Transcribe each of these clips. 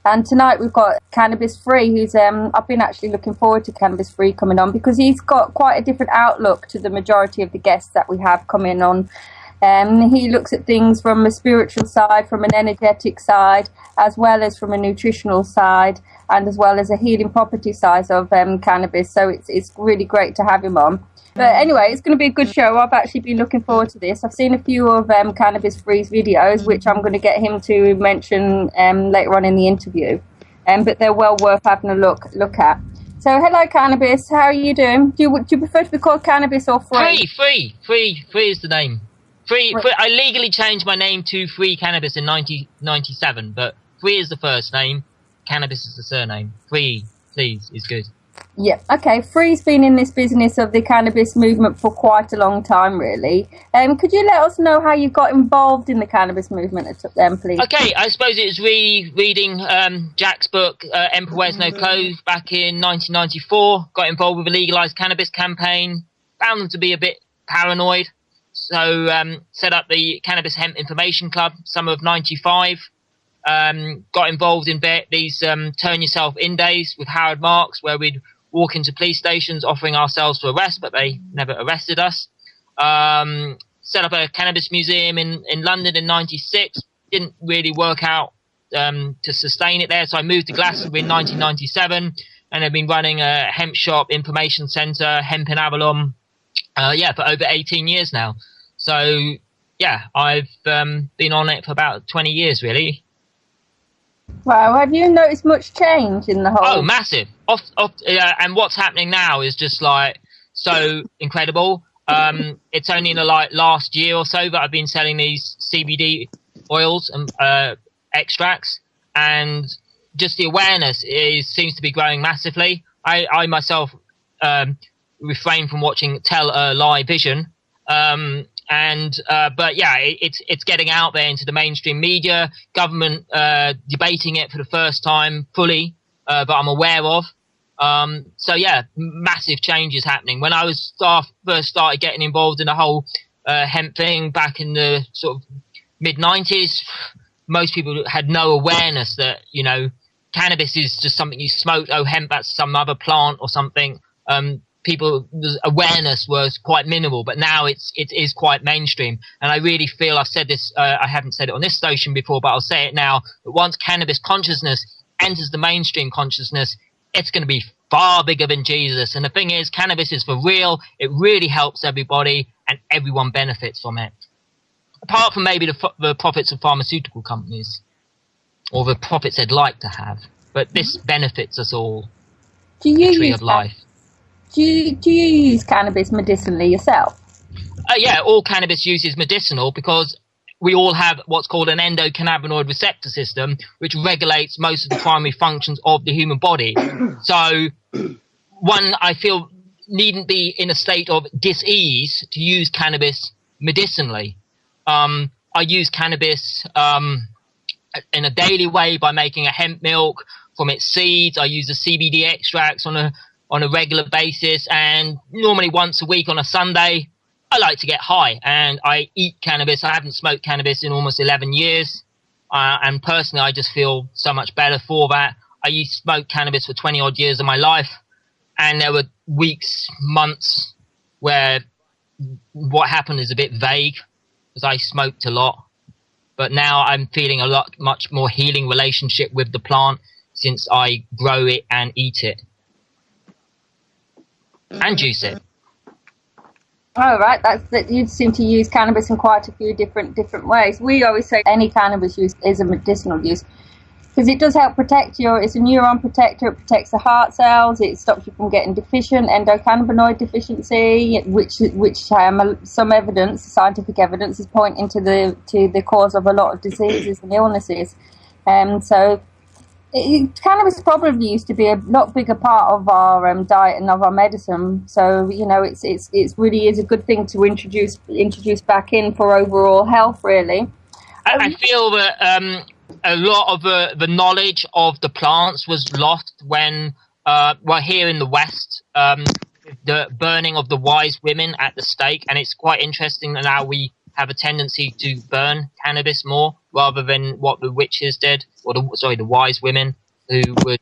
And tonight we've got Cannabis Free, who's I've been actually looking forward to Cannabis Free coming on, because he's got quite a different outlook to the majority of the guests that we have coming on. He looks at things from a spiritual side, from an energetic side, as well as from a nutritional side, and as well as a healing property side of cannabis. So it's really great to have him on. But anyway, it's going to be a good show. I've actually been looking forward to this. I've seen a few of Cannabis Free's videos, which I'm going to get him to mention later on in the interview. But they're well worth having a look at. So, hello, Cannabis. How are you doing? Do you prefer to be called Cannabis or Free? Free is the name. Free. I legally changed my name to Free Cannabis in 1997, but Free is the first name, Cannabis is the surname. Free, please, is good. Yeah, okay. Free's been in this business of the cannabis movement for quite a long time, really. Could you let us know how you got involved in the cannabis movement, please? Okay, I suppose it was reading Jack's book, Emperor Wears No Clothes, back in 1994. Got involved with a legalised cannabis campaign. Found them to be a bit paranoid. So set up the Cannabis Hemp Information Club, summer of 95. Got involved in these Turn Yourself In days with Howard Marks, where we'd walk into police stations offering ourselves for arrest, but they never arrested us. Set up a cannabis museum in London in 96. Didn't really work out to sustain it there, so I moved to Glastonbury in 1997, and I've been running a hemp shop, information centre, Hemp in Avalon, for over 18 years now. So, yeah, I've been on it for about 20 years, really. Wow, have you noticed much change in the whole... Oh, massive. And what's happening now is just, like, so incredible. It's only in the last year or so that I've been selling these CBD oils and extracts, and just the awareness seems to be growing massively. I myself refrain from watching Tell a Lie Vision, but yeah, it's getting out there into the mainstream media, government debating it for the first time fully, that I'm aware of. So yeah, massive changes happening. When I was first started getting involved in the whole hemp thing back in the sort of mid-90s, most people had no awareness that, you know, cannabis is just something you smoke. Oh, hemp, that's some other plant or something. People's awareness was quite minimal, but now it is quite mainstream. And I really feel, I've said this, I haven't said it on this station before, but I'll say it now, that once cannabis consciousness enters the mainstream consciousness, it's going to be far bigger than Jesus. And the thing is, cannabis is for real. It really helps everybody, and everyone benefits from it. Apart from maybe the profits of pharmaceutical companies, or the profits they'd like to have. But this benefits us all. Do you the tree of life. Do you use cannabis medicinally yourself? Yeah, all cannabis use is medicinal because we all have what's called an endocannabinoid receptor system, which regulates most of the primary functions of the human body. So one, I feel, needn't be in a state of dis-ease to use cannabis medicinally. I use cannabis in a daily way by making a hemp milk from its seeds. I use the CBD extracts on a regular basis, and normally once a week on a Sunday, I like to get high, and I eat cannabis. I haven't smoked cannabis in almost 11 years, and personally I just feel so much better for that. I used to smoke cannabis for 20 odd years of my life, and there were weeks, months where what happened is a bit vague, because I smoked a lot. But now I'm feeling much more healing relationship with the plant since I grow it and eat it. And juice it. Oh, right. You seem to use cannabis in quite a few different ways. We always say any cannabis use is a medicinal use, because it does help protect it's a neuron protector. It protects the heart cells. It stops you from getting deficient endocannabinoid deficiency, which some evidence, scientific evidence, is pointing to the cause of a lot of diseases and illnesses. Cannabis probably used to be a lot bigger part of our diet and of our medicine. So, you know, it's really is a good thing to introduce back in for overall health, really. I feel that a lot of the knowledge of the plants was lost when, here in the West, the burning of the wise women at the stake. And it's quite interesting that now we have a tendency to burn cannabis more rather than what the witches did, or the wise women who would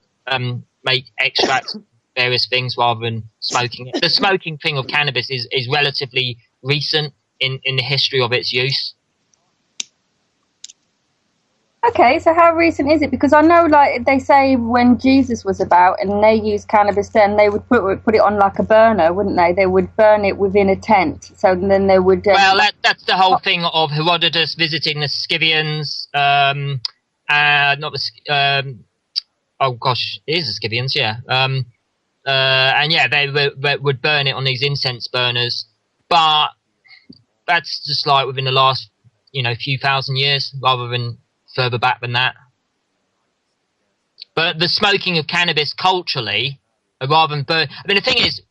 make extracts of various things rather than smoking it. The smoking thing of cannabis is relatively recent in the history of its use. Okay, so how recent is it? Because I know, like, they say when Jesus was about and they used cannabis then, they would put it on like a burner, wouldn't they? They would burn it within a tent. So then they would... well, that's the whole thing of Herodotus visiting the Scythians. Not the... oh, gosh, it is the Scythians, yeah. And, yeah, they would burn it on these incense burners. But that's just, like, within the last, few thousand years rather than further back than that. But the smoking of cannabis culturally, rather than burn... I mean, the thing is,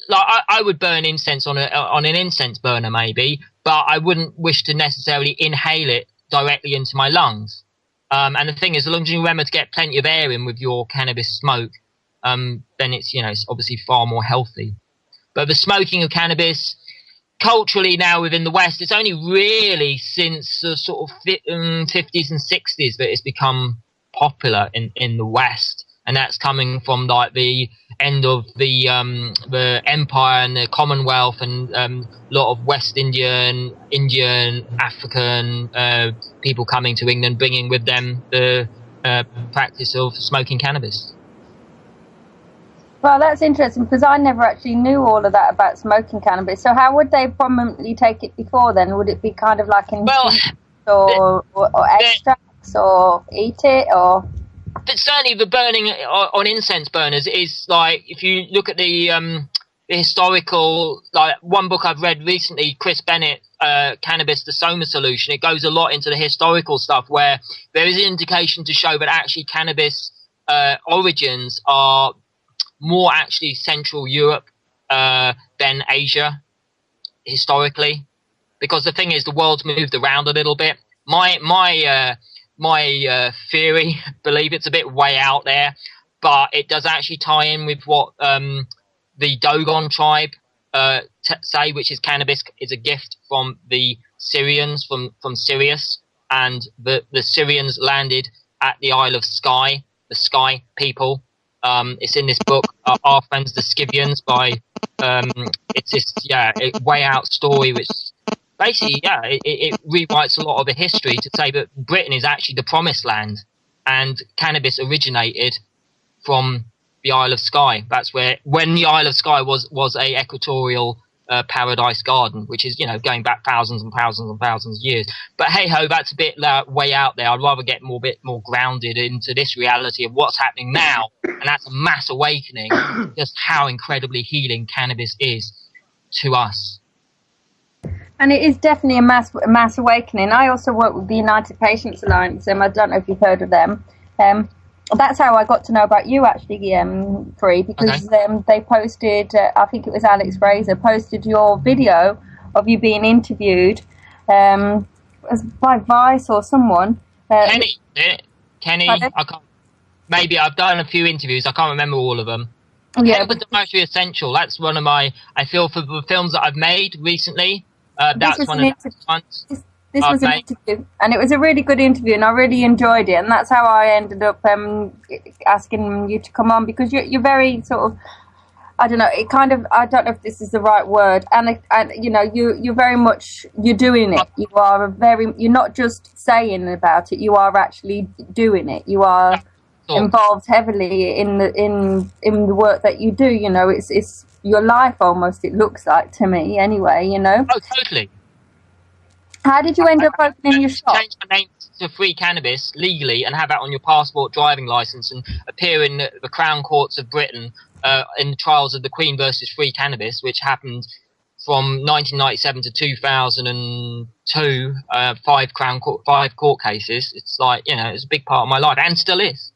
I would burn incense on an incense burner maybe, but I wouldn't wish to necessarily inhale it directly into my lungs. And the thing is, as long as you remember to get plenty of air in with your cannabis smoke, then it's obviously far more healthy. But the smoking of cannabis culturally now within the West, it's only really since the sort of 50s and 60s that it's become popular in the West, and that's coming from like the end of the Empire and the Commonwealth, and a lot of West Indian, African people coming to England, bringing with them the practice of smoking cannabis. Well, that's interesting because I never actually knew all of that about smoking cannabis. So how would they prominently take it before then? Would it be kind of like in or extracts or eat it or? But certainly the burning on incense burners is like, if you look at the historical, like one book I've read recently, Chris Bennett, Cannabis, the Soma Solution, it goes a lot into the historical stuff where there is an indication to show that actually cannabis origins are more actually Central Europe than Asia historically, because the thing is the world's moved around a little bit. My theory, believe it's a bit way out there, but it does actually tie in with what the Dogon tribe say, which is cannabis is a gift from the Syrians, from Sirius, and the Syrians landed at the Isle of Skye, the Skye people. It's in this book, Our Friends the Scythians, by it's this way out story which basically it rewrites a lot of the history to say that Britain is actually the promised land, and cannabis originated from the Isle of Skye. That's where, when the Isle of Skye was a equatorial paradise garden, which is going back thousands and thousands and thousands of years. But hey ho, that's a bit way out there. I'd rather get bit more grounded into this reality of what's happening now, and that's a mass awakening, just how incredibly healing cannabis is to us. And it is definitely a mass awakening. I also work with the United Patients Alliance, I don't know if you've heard of them. That's how I got to know about you, actually, Free, because they posted, I think it was Alex Fraser, posted your video of you being interviewed by Vice or someone. Kenny, I can't. Maybe I've done a few interviews. I can't remember all of them. Yeah, Kenny was the most essential. That's one of my. I feel for the films that I've made recently. That's one of the ones. This was an interview, and it was a really good interview, and I really enjoyed it, and that's how I ended up asking you to come on, because you're very sort of, I don't know, I don't know if this is the right word, and you're very much, you're doing it. You're not just saying about it, you are actually doing it. You are involved heavily in the work that you do. It's your life almost. It looks like to me, anyway. Oh, totally. How did you end up opening your shop? Change my name to Free Cannabis legally and have that on your passport, driving license, and appear in the Crown Courts of Britain in the trials of the Queen versus Free Cannabis, which happened from 1997 to 2002. 5 court cases. It's like, it's a big part of my life, and still is.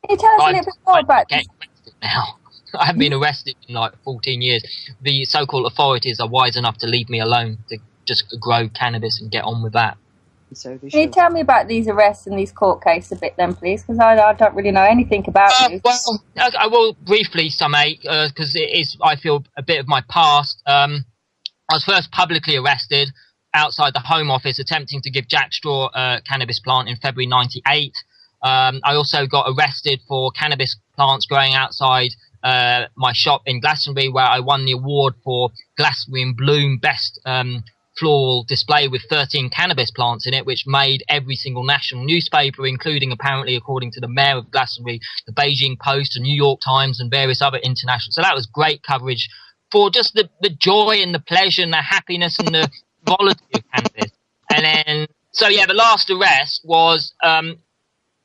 Can you tell us a little bit more about this? Now, I haven't been arrested in like 14 years. The so-called authorities are wise enough to leave me alone to just grow cannabis and get on with that. So can you tell me about these arrests and these court cases a bit then, please? Because I don't really know anything about you. Well, I will briefly summate, because it is, I feel, a bit of my past. I was first publicly arrested outside the Home Office attempting to give Jack Straw a cannabis plant in February 98. I also got arrested for cannabis plants growing outside my shop in Glastonbury, where I won the award for Glastonbury in Bloom Best floral display with 13 cannabis plants in it, which made every single national newspaper, including, apparently, according to the mayor of Glastonbury, the Beijing Post, the New York Times, and various other international. So that was great coverage for just the joy and the pleasure and the happiness and the quality of cannabis. And then, so yeah, the last arrest was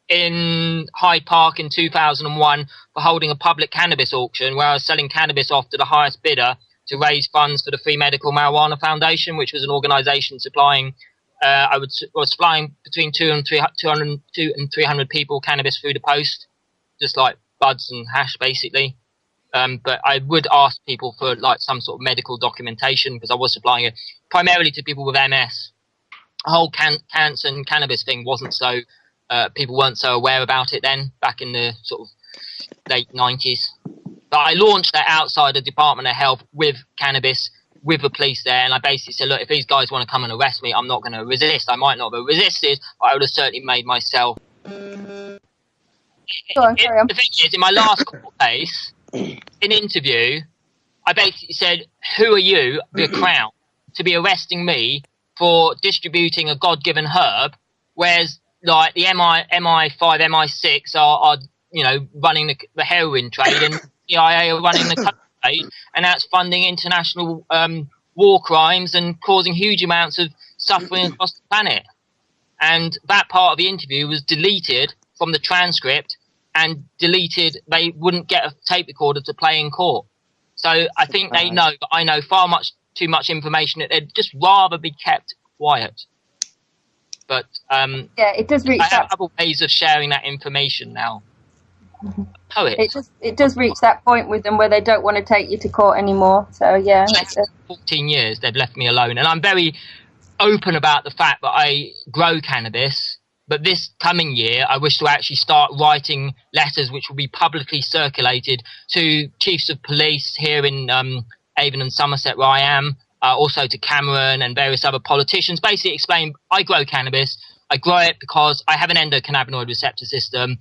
in Hyde Park in 2001 for holding a public cannabis auction where I was selling cannabis off to the highest bidder to raise funds for the Free Medical Marijuana Foundation, which was an organisation supplying, was supplying between 200 and 300 people cannabis through the post, just like buds and hash, basically. But I would ask people for like some sort of medical documentation because I was supplying it primarily to people with MS. The whole cancer and cannabis thing wasn't so, people weren't so aware about it then, back in the sort of late 90s. But I launched that outside the Department of Health with cannabis, with the police there, and I basically said, look, if these guys want to come and arrest me, I'm not going to resist. I might not have resisted, but I would have certainly made myself. The thing is, in my last court case, in interview, I basically said, who are you, the Crown, to be arresting me for distributing a God-given herb, whereas like the MI5, MI6 are you know, running the heroin trade, and the CIA are running the coke trade, and that's funding international war crimes and causing huge amounts of suffering across the planet. And that part of the interview was deleted from the transcript and deleted. They wouldn't get a tape recorder to play in court. So I think they know that I know far too much information that they'd just rather be kept quiet. But yeah, it does reach. I have other ways of sharing that information now. Poet. It does reach that point with them where they don't want to take you to court anymore. So yeah, 14 years they've left me alone, and I'm very open about the fact that I grow cannabis. But this coming year, I wish to actually start writing letters which will be publicly circulated to chiefs of police here in Avon and Somerset, where I am, also to Cameron and various other politicians. Basically explain, I grow cannabis. I grow it because I have an endocannabinoid receptor system.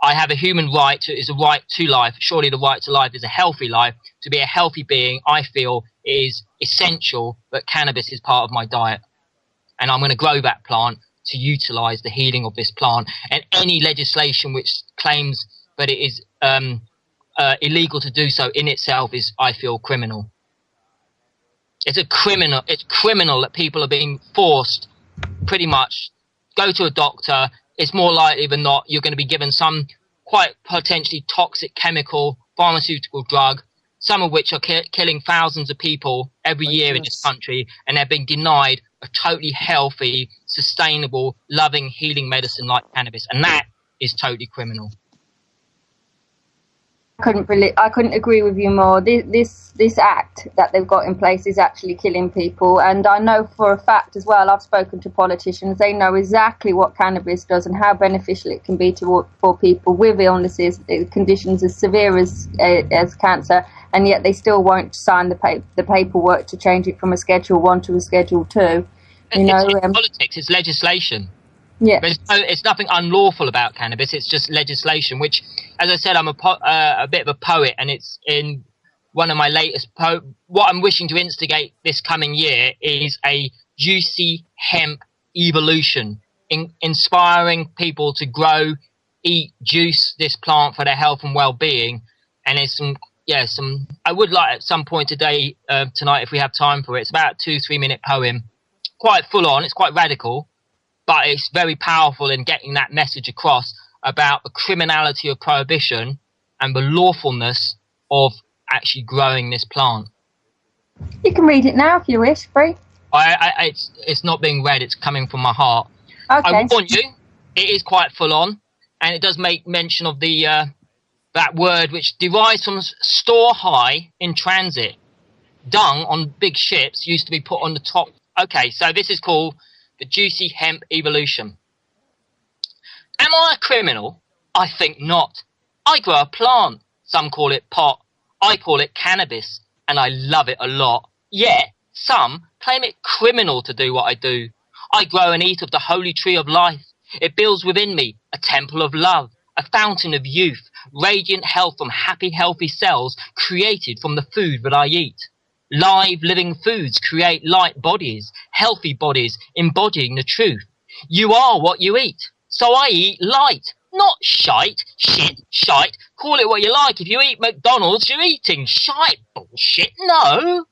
I have a human right is a right to life. Surely the right to life is a healthy life. To be a healthy being, I feel, is essential, but cannabis is part of my diet. And I'm going to grow that plant to utilize the healing of this plant. And any legislation which claims that it is illegal to do so in itself is, I feel, criminal. It's criminal that people are being forced, pretty much, go to a doctor. It's more likely than not you're going to be given some quite potentially toxic chemical pharmaceutical drug, some of which are killing thousands of people every year in this country, and they're being denied a totally healthy, sustainable, loving, healing medicine like cannabis, and that is totally criminal. I couldn't agree with you more. This act that they've got in place is actually killing people, and I know for a fact as well, I've spoken to politicians, they know exactly what cannabis does and how beneficial it can be for people with illnesses, conditions as severe as cancer, and yet they still won't sign the paperwork to change it from a Schedule 1 to a Schedule 2. It's politics, it's legislation. Yeah, it's nothing unlawful about cannabis. It's just legislation, which, as I said, I'm a bit of a poet, and it's in one of my latest what I'm wishing to instigate this coming year is a juicy hemp evolution, inspiring people to grow, eat, juice this plant for their health and well-being. And there's some. I would like at some point today, tonight, if we have time for it. It's about a 2-3 minute poem, quite full on. It's quite radical. But it's very powerful in getting that message across about the criminality of prohibition and the lawfulness of actually growing this plant. You can read it now if you wish, Bree. It's not being read, it's coming from my heart. Okay. I warn you, it is quite full on, and it does make mention of the that word which derives from store high in transit. Dung on big ships used to be put on the top. Okay, so this is called the juicy hemp evolution. Am I a criminal? I think not. I grow a plant. Some call it pot. I call it cannabis, and I love it a lot. Yet, Some claim it criminal to do what I do. I grow and eat of the holy tree of life. It builds within me a temple of love, a fountain of youth, radiant health from happy, healthy cells created from the food that I eat. Live, living foods create light bodies, healthy bodies embodying the truth. You are what you eat. So I eat light, not shite, shit, shite. Call it what you like. If you eat McDonald's, you're eating shite. Bullshit, no.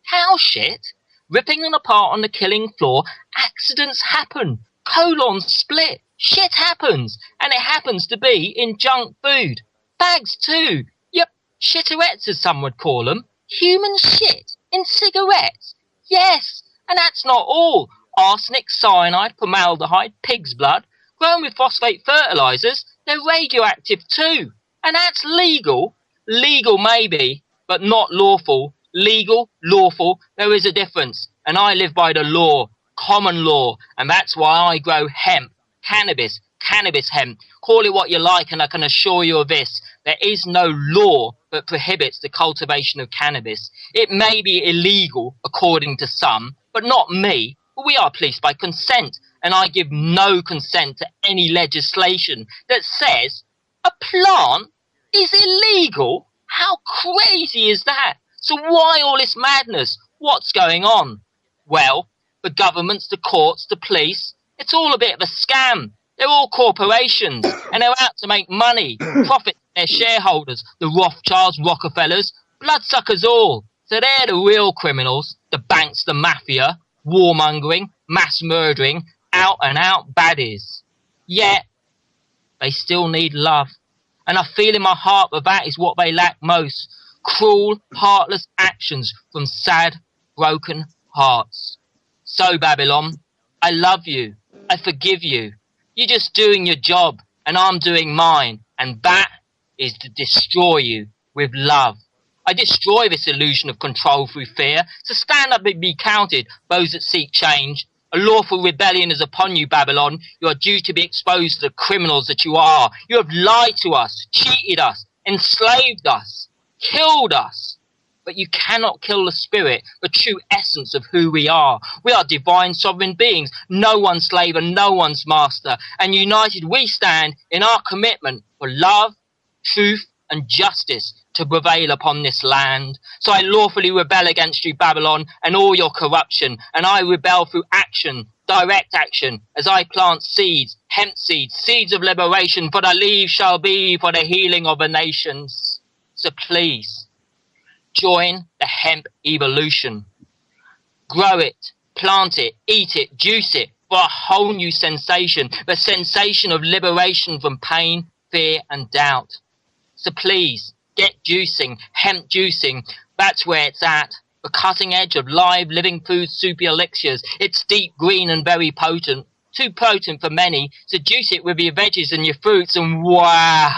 How shit? Ripping them apart on the killing floor, accidents happen. Colons split. Shit happens. And it happens to be in junk food. Bags too. Yep, shitterettes as some would call them. Human shit in cigarettes. Yes, and that's not all. Arsenic, cyanide, formaldehyde, pig's blood, grown with phosphate fertilizers, they're radioactive too. And that's legal. Legal maybe, but not lawful. Legal, lawful, there is a difference. And I live by the law, common law, and that's why I grow hemp, cannabis hemp. Call it what you like, and I can assure you of this. There is no law that prohibits the cultivation of cannabis. It may be illegal, according to some, but not me. We are policed by consent, and I give no consent to any legislation that says a plant is illegal. How crazy is that? So why all this madness? What's going on? Well, the governments, the courts, the police, it's all a bit of a scam. They're all corporations, and they're out to make money, profit their shareholders, the Rothschilds, Rockefellers, bloodsuckers all. So they're the real criminals, the banks, the mafia, warmongering, mass murdering, out-and-out baddies. Yet, they still need love. And I feel in my heart that is what they lack most. Cruel, heartless actions from sad, broken hearts. So, Babylon, I love you. I forgive you. You're just doing your job, and I'm doing mine. And that is to destroy you with love. I destroy this illusion of control through fear. So stand up and be counted, those that seek change. A lawful rebellion is upon you, Babylon. You are due to be exposed to the criminals that you are. You have lied to us, cheated us, enslaved us, killed us. But you cannot kill the spirit, the true essence of who we are. We are divine sovereign beings, no one's slave and no one's master. And united we stand in our commitment for love, truth and justice to prevail upon this land. So I lawfully rebel against you, Babylon, and all your corruption, and I rebel through action, direct action, as I plant seeds, hemp seeds, seeds of liberation, for the leaves shall be for the healing of the nations. So please, join the hemp evolution. Grow it, plant it, eat it, juice it, for a whole new sensation, the sensation of liberation from pain, fear and doubt. So please, get juicing, hemp juicing. That's where it's at. The cutting edge of live living food super elixirs. It's deep green and very potent. Too potent for many. So juice it with your veggies and your fruits and wow.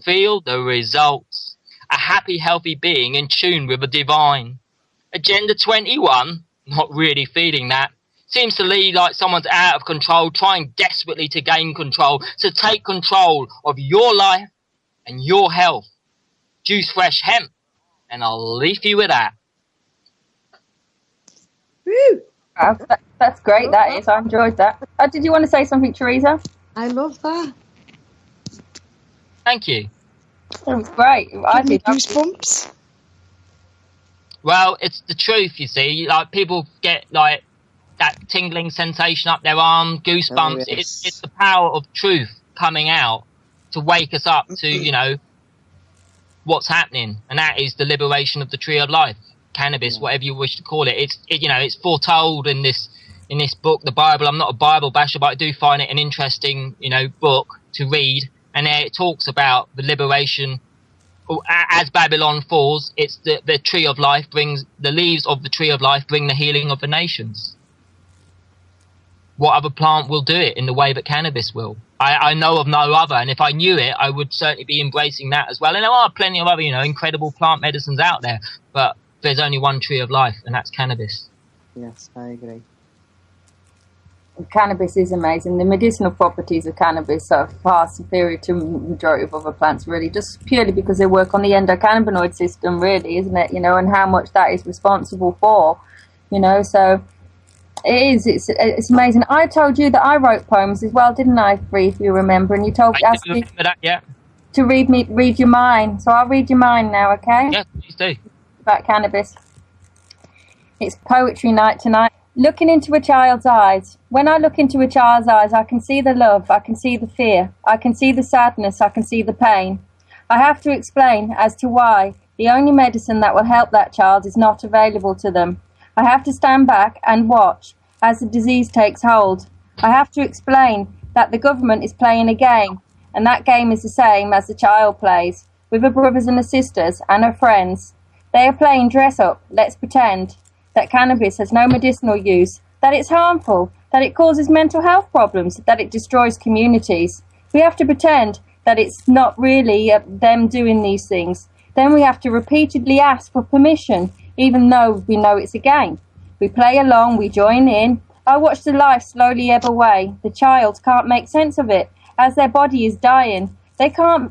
Feel the results. A happy, healthy being in tune with the divine. Agenda 21? Not really feeling that. Seems to lead like someone's out of control, trying desperately to gain control. So take control of your life and your health. Juice fresh hemp, and I'll leave you with that. Woo! That's great, that is. I enjoyed that. Did you want to say something, Teresa? I love that. Thank you. It was great. I did. Goosebumps. Well, it's the truth, you see. Like, people get like that tingling sensation up their arm, goosebumps. Oh, yes. It's the power of truth coming out to wake us up to, you know, what's happening, and that is the liberation of the tree of life, cannabis, whatever you wish to call it. It's foretold in this book, the Bible. I'm not a Bible basher, but I do find it an interesting, book to read. And there it talks about the liberation. As Babylon falls, it's the tree of life brings the leaves of the tree of life bring the healing of the nations. What other plant will do it in the way that cannabis will? I know of no other, and if I knew it, I would certainly be embracing that as well. And there are plenty of other, incredible plant medicines out there, but there's only one tree of life, and that's cannabis. Yes, I agree. Cannabis is amazing. The medicinal properties of cannabis are far superior to majority of other plants, really, just purely because they work on the endocannabinoid system, really, isn't it? You know, and how much that is responsible for, you know. So it's amazing. I told you that I wrote poems as well, didn't I, Free, if you remember? And you asked me to read your mind. So I'll read your mind now, okay? Yeah, please do. About cannabis. It's poetry night tonight. Looking into a child's eyes. When I look into a child's eyes, I can see the love, I can see the fear, I can see the sadness, I can see the pain. I have to explain as to why the only medicine that will help that child is not available to them. I have to stand back and watch as the disease takes hold. I have to explain that the government is playing a game, and that game is the same as the child plays, with her brothers and her sisters and her friends. They are playing dress up, let's pretend, that cannabis has no medicinal use, that it's harmful, that it causes mental health problems, that it destroys communities. We have to pretend that it's not really them doing these things. Then we have to repeatedly ask for permission, even though we know it's a game. We play along, we join in. I watch the life slowly ebb away. The child can't make sense of it as their body is dying. They can't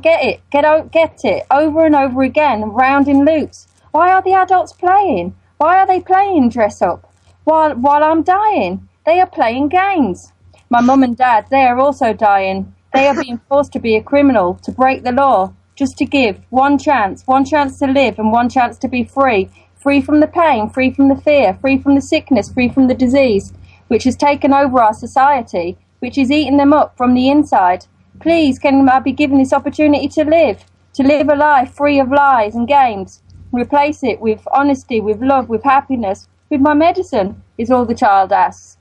get it over and over again, round in loops. Why are the adults playing? Why are they playing dress up? While I'm dying, they are playing games. My mum and dad, they are also dying. They are being forced to be a criminal, to break the law, just to give one chance to live and one chance to be free. Free from the pain, free from the fear, free from the sickness, free from the disease, which has taken over our society, which is eating them up from the inside. Please, can I be given this opportunity to live a life free of lies and games? Replace it with honesty, with love, with happiness, with my medicine, is all the child asks.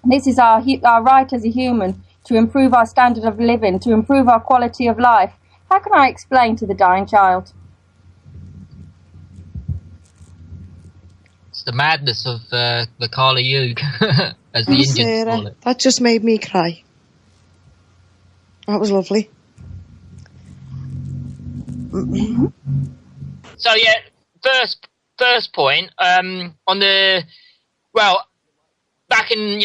This is our right as a human, to improve our standard of living, to improve our quality of life. How can I explain to the dying child? It's the madness of the Kali Yuga, as the Indians Sarah, call it. that just made me cry. That was lovely. So yeah, first point on the back in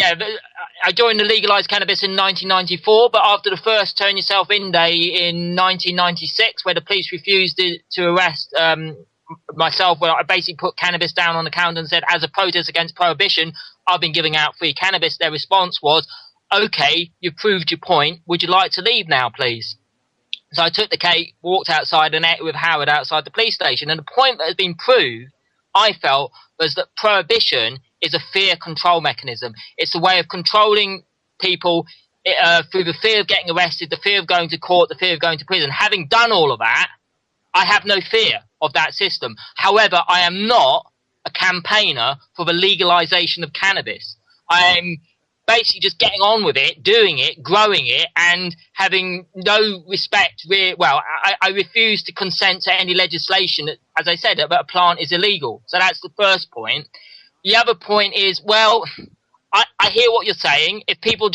I joined the legalized cannabis in 1994, but after the first Turn Yourself In Day in 1996, where the police refused to arrest myself, where I basically put cannabis down on the counter and said, as a protest against prohibition, I've been giving out free cannabis. Their response was, okay, you've proved your point. Would you like to leave now, please? So I took the cake, walked outside, and ate with Howard outside the police station. And the point that has been proved, I felt, was that prohibition is a fear control mechanism. It's a way of controlling people through the fear of getting arrested, the fear of going to court, the fear of going to prison. Having done all of that, I have no fear of that system. However, I am not a campaigner for the legalization of cannabis. I'm basically just getting on with it, doing it, growing it, and having no respect. I refuse to consent to any legislation that, as I said, that a plant is illegal. So that's the first point. The other point is, I hear what you're saying. If people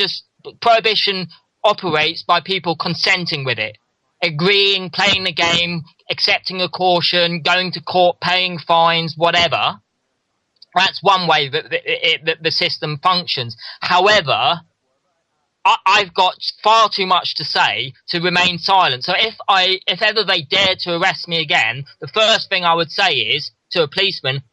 prohibition operates by people consenting with it, agreeing, playing the game, accepting a caution, going to court, paying fines, whatever. That's one way that the system functions. However, I've got far too much to say to remain silent. So if ever they dare to arrest me again, the first thing I would say is to a policeman,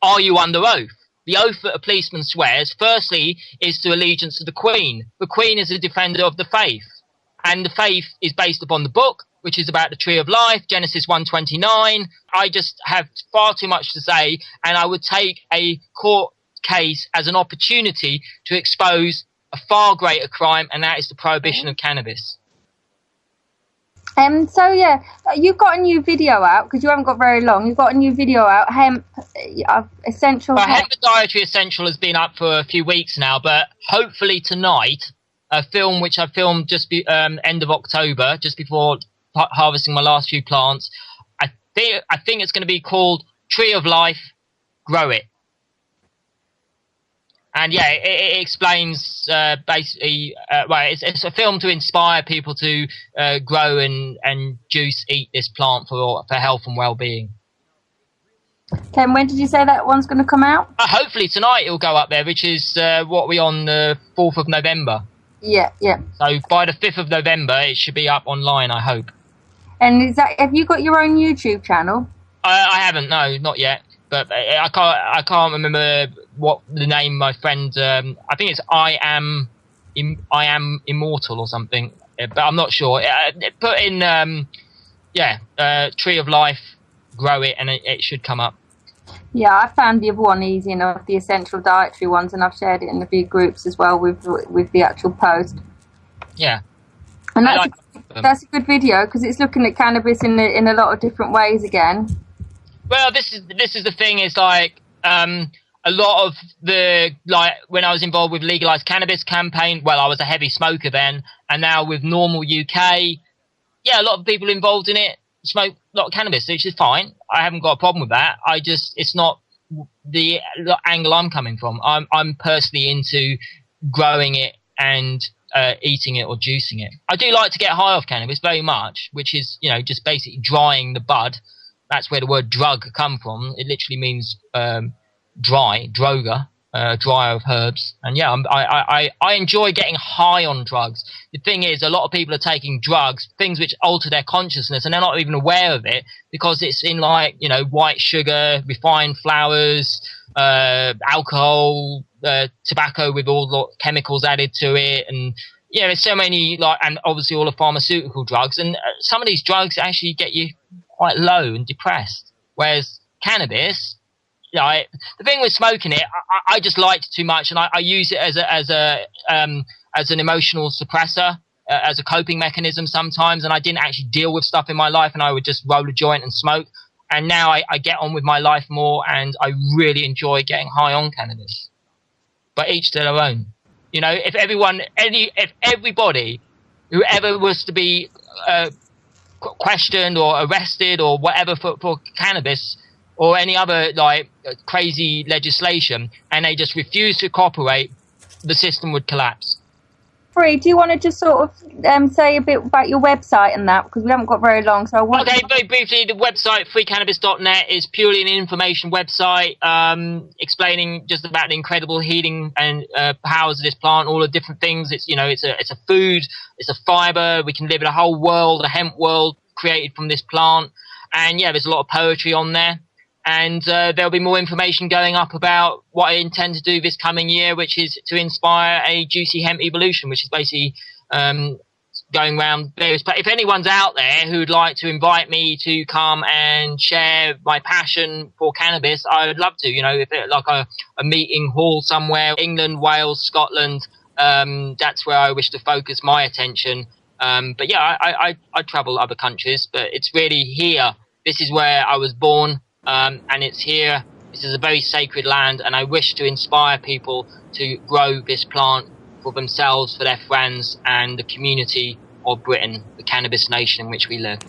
are you under oath? The oath that a policeman swears, firstly, is to allegiance to the Queen. The Queen is a defender of the faith. And the faith is based upon the book, which is about the tree of life, Genesis 1:29. I just have far too much to say, and I would take a court case as an opportunity to expose a far greater crime, and that is the prohibition of cannabis. So yeah, you've got a new video out, because you haven't got very long. You've got a new video out, hemp essential. Well, hemp dietary essential has been up for a few weeks now, but hopefully tonight, a film which I filmed just end of October, just before harvesting my last few plants. I think it's going to be called Tree of Life, Grow It. And yeah, it explains basically, it's a film to inspire people to grow and eat this plant for health and well-being. Ken, when did you say that one's going to come out? Hopefully tonight it'll go up there, which is what we on the 4th of November. Yeah. So by the 5th of November, it should be up online, I hope. And have you got your own YouTube channel? I haven't, no, not yet. But I can't remember what the name my friend. I think it's I am immortal or something, but I'm not sure. Put in Tree of Life, grow it, and it should come up. Yeah, I found the other one easy enough, the essential dietary ones, and I've shared it in a few groups as well with the actual post. Yeah, and that's a good video because it's looking at cannabis in a lot of different ways again. Well, this is the thing. Is like a lot of the when I was involved with Legalised Cannabis campaign. Well, I was a heavy smoker then, and now with Normal UK, yeah, a lot of people involved in it smoke a lot of cannabis, which is fine. I haven't got a problem with that. It's not the angle I'm coming from. I'm personally into growing it and eating it or juicing it. I do like to get high off cannabis very much, which is just basically drying the bud. That's where the word drug come from. It literally means dry, droga, dryer of herbs. And yeah, I enjoy getting high on drugs. The thing is, a lot of people are taking drugs, things which alter their consciousness, and they're not even aware of it because it's in white sugar, refined flours, alcohol, tobacco with all the chemicals added to it, and there's so many and obviously all the pharmaceutical drugs, and some of these drugs actually get you quite low and depressed. Whereas cannabis, the thing with smoking it, I just liked it too much, and I use it as an emotional suppressor, as a coping mechanism sometimes. And I didn't actually deal with stuff in my life, and I would just roll a joint and smoke. And now I get on with my life more, and I really enjoy getting high on cannabis. But each to their own. If everybody, whoever was to be questioned or arrested or whatever for cannabis or any other crazy legislation, and they just refuse to cooperate, the system would collapse. Free, do you want to just sort of say a bit about your website and that, because we haven't got very long, so I want very briefly, the website freecannabis.net is purely an information website, explaining just about the incredible healing and powers of this plant, all the different things. It's it's a food, it's a fiber. We can live in a whole world, a hemp world created from this plant. And yeah, there's a lot of poetry on there. And there'll be more information going up about what I intend to do this coming year, which is to inspire a juicy hemp evolution, which is basically going around various. But if anyone's out there who'd like to invite me to come and share my passion for cannabis, I would love to. If it's like a meeting hall somewhere, England, Wales, Scotland, that's where I wish to focus my attention. But yeah, I travel other countries, but it's really here. This is where I was born. And it's here. This is a very sacred land, and I wish to inspire people to grow this plant for themselves, for their friends, and the community of Britain, the cannabis nation in which we live.